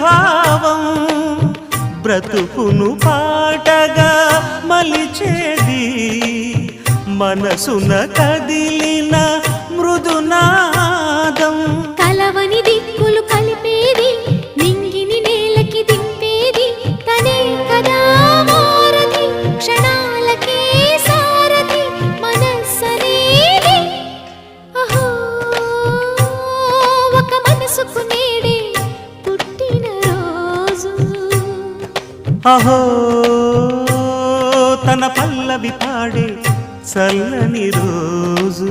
భావం బ్రతుకును పాటగా మలిచేది మనసున కదిలిన మృదునాదం కలవని దిక్కులు కలిపేది నింగిని నేలకి దింపేది తనే కదా వారధి క్షణాలకే సారథి మనస్సనేది అహో ఒక మనసుకు నేడే పుట్టిన రోజు అహో తన పల్లవి పాడే చల్లని రోజు